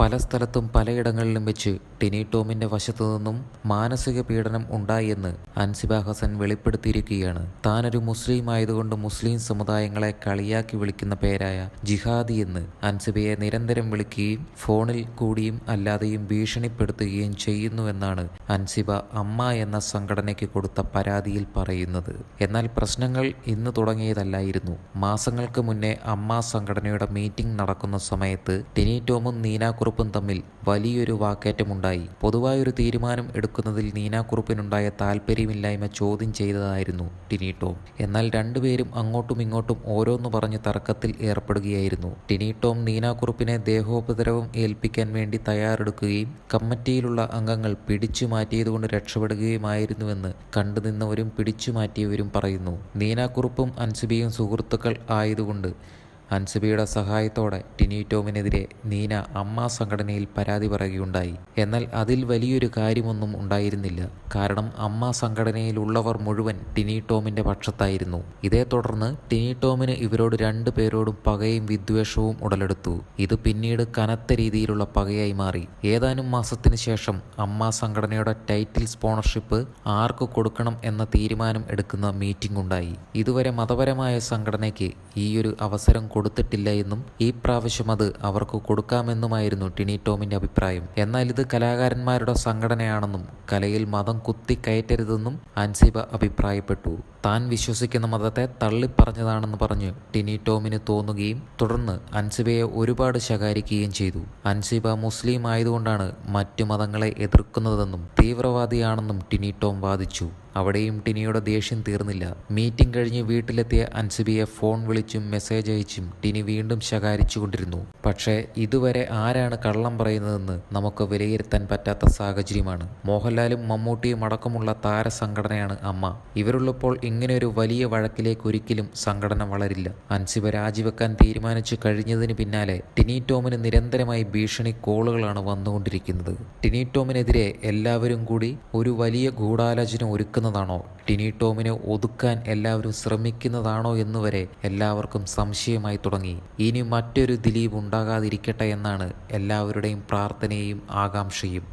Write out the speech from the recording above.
പല സ്ഥലത്തും പലയിടങ്ങളിലും വെച്ച് ടിനി ടോമിന്റെ വശത്തു നിന്നും മാനസിക പീഡനം ഉണ്ടായെന്ന് അൻസിബ ഹസൻ വെളിപ്പെടുത്തിയിരിക്കുകയാണ്. താനൊരു മുസ്ലിം ആയതുകൊണ്ട് മുസ്ലിം സമുദായങ്ങളെ കളിയാക്കി വിളിക്കുന്ന പേരായ ജിഹാദി എന്ന് അൻസിബയെ നിരന്തരം വിളിക്കുകയും ഫോണിൽ കൂടിയും അല്ലാതെയും ഭീഷണിപ്പെടുത്തുകയും ചെയ്യുന്നുവെന്നാണ് അൻസിബ അമ്മ എന്ന സംഘടനയ്ക്ക് കൊടുത്ത പരാതിയിൽ പറയുന്നത്. എന്നാൽ പ്രശ്നങ്ങൾ ഇന്ന് തുടങ്ങിയതല്ലായിരുന്നു. മാസങ്ങൾക്ക് മുന്നേ അമ്മ സംഘടനയുടെ മീറ്റിംഗ് നടക്കുന്ന സമയത്ത് ടിനി ടോമും നീനാക്കുറുപ്പും തമ്മിൽ വലിയൊരു വാക്കേറ്റമുണ്ടായി. പൊതുവായൊരു തീരുമാനം എടുക്കുന്നതിൽ നീനാക്കുറുപ്പിനുണ്ടായ താല്പര്യമില്ലായ്മ ചോദ്യം ചെയ്തതായിരുന്നു ടിനി ടോം. എന്നാൽ രണ്ടുപേരും അങ്ങോട്ടും ഇങ്ങോട്ടും ഓരോന്ന് പറഞ്ഞ് തർക്കത്തിൽ ഏർപ്പെടുകയായിരുന്നു. ടിനി ടോം നീനാക്കുറുപ്പിനെ ദേഹോപദ്രവം ഏൽപ്പിക്കാൻ വേണ്ടി തയ്യാറെടുക്കുകയും കമ്മിറ്റിയിലുള്ള അംഗങ്ങൾ പിടിച്ചു മാറ്റിയതുകൊണ്ട് രക്ഷപ്പെടുകയുമായിരുന്നുവെന്ന് കണ്ടുനിന്നവരും പിടിച്ചുമാറ്റിയവരും പറയുന്നു. നീനാക്കുറുപ്പും അൻസിബയും സുഹൃത്തുക്കൾ ആയതുകൊണ്ട് അൻസിബയുടെ സഹായത്തോടെ ടിനി ടോമിനെതിരെ നീന അമ്മ സംഘടനയിൽ പരാതി പറയുകയുണ്ടായി. എന്നാൽ അതിൽ വലിയൊരു കാര്യമൊന്നും ഉണ്ടായിരുന്നില്ല. കാരണം അമ്മ സംഘടനയിലുള്ളവർ മുഴുവൻ ടിനി ടോമിന്റെ പക്ഷത്തായിരുന്നു. ഇതേ തുടർന്ന് ടിനി ടോമിന് ഇവരോട് രണ്ടുപേരോടും പകയും വിദ്വേഷവും ഉടലെടുത്തു. ഇത് പിന്നീട് കനത്ത രീതിയിലുള്ള പകയായി മാറി. ഏതാനും മാസത്തിന് ശേഷം അമ്മ സംഘടനയുടെ ടൈറ്റിൽ സ്പോൺസർഷിപ്പ് ആർക്ക് കൊടുക്കണം എന്ന തീരുമാനം എടുക്കുന്ന മീറ്റിംഗ് ഉണ്ടായി. ഇതുവരെ മതപരമായ സംഘടനയ്ക്ക് ഈയൊരു അവസരം കൊടുത്തിട്ടില്ല എന്നും ഈ പ്രാവശ്യം അത് അവർക്ക് കൊടുക്കാമെന്നുമായിരുന്നു ടിനി ടോമിന്റെ അഭിപ്രായം. എന്നാൽ ഇത് കലാകാരന്മാരുടെ സംഘടനയാണെന്നും കലയിൽ മതം കുത്തിക്കയറ്റരുതെന്നും അൻസിബ അഭിപ്രായപ്പെട്ടു. താൻ വിശ്വസിക്കുന്ന മതത്തെ തള്ളിപ്പറഞ്ഞതാണെന്ന് പറഞ്ഞ് ടിനി ടോമിന് തോന്നുകയും തുടർന്ന് അൻസിബയെ ഒരുപാട് ശകാരിക്കുകയും ചെയ്തു. അൻസിബ മുസ്ലിം ആയതുകൊണ്ടാണ് മറ്റു മതങ്ങളെ എതിർക്കുന്നതെന്നും തീവ്രവാദിയാണെന്നും ടിനി ടോം വാദിച്ചു. അവിടെയും ടിനിയുടെ ദേഷ്യം തീർന്നില്ല. മീറ്റിംഗ് കഴിഞ്ഞ് വീട്ടിലെത്തിയ അൻസിബയെ ഫോൺ വിളിച്ചും മെസ്സേജ് അയച്ചും ടിനി വീണ്ടും ശകാരിച്ചുകൊണ്ടിരുന്നു. പക്ഷേ ഇതുവരെ ആരാണ് കള്ളം പറയുന്നതെന്ന് നമുക്ക് വിലയിരുത്താൻ പറ്റാത്ത സാഹചര്യമാണ്. മോഹൻലാലും മമ്മൂട്ടിയും അടക്കമുള്ള താരസംഘടനയാണ് അമ്മ. ഇവരുള്ളപ്പോൾ ഇങ്ങനെയൊരു വലിയ വഴക്കിലേക്ക് ഒരിക്കലും സംഘടന വളരില്ല. അൻസിബ രാജിവെക്കാൻ തീരുമാനിച്ചു കഴിഞ്ഞതിന് പിന്നാലെ ടിനി ടോമിന് നിരന്തരമായി ഭീഷണി കോളുകളാണ് വന്നുകൊണ്ടിരിക്കുന്നത്. ടിനി ടോമിനെതിരെ എല്ലാവരും കൂടി ഒരു വലിയ ഗൂഢാലോചന ഒരുക്കുന്നതാണോ, ടിനി ടോമിനെ ഒതുക്കാൻ എല്ലാവരും ശ്രമിക്കുന്നതാണോ എന്നുവരെ എല്ലാവർക്കും സംശയമായി തുടങ്ങി. ഇനി മറ്റൊരു ദിലീപ് ഉണ്ടാകാതിരിക്കട്ടെ എന്നാണ് എല്ലാവരുടെയും പ്രാർത്ഥനയും ആകാംക്ഷയും.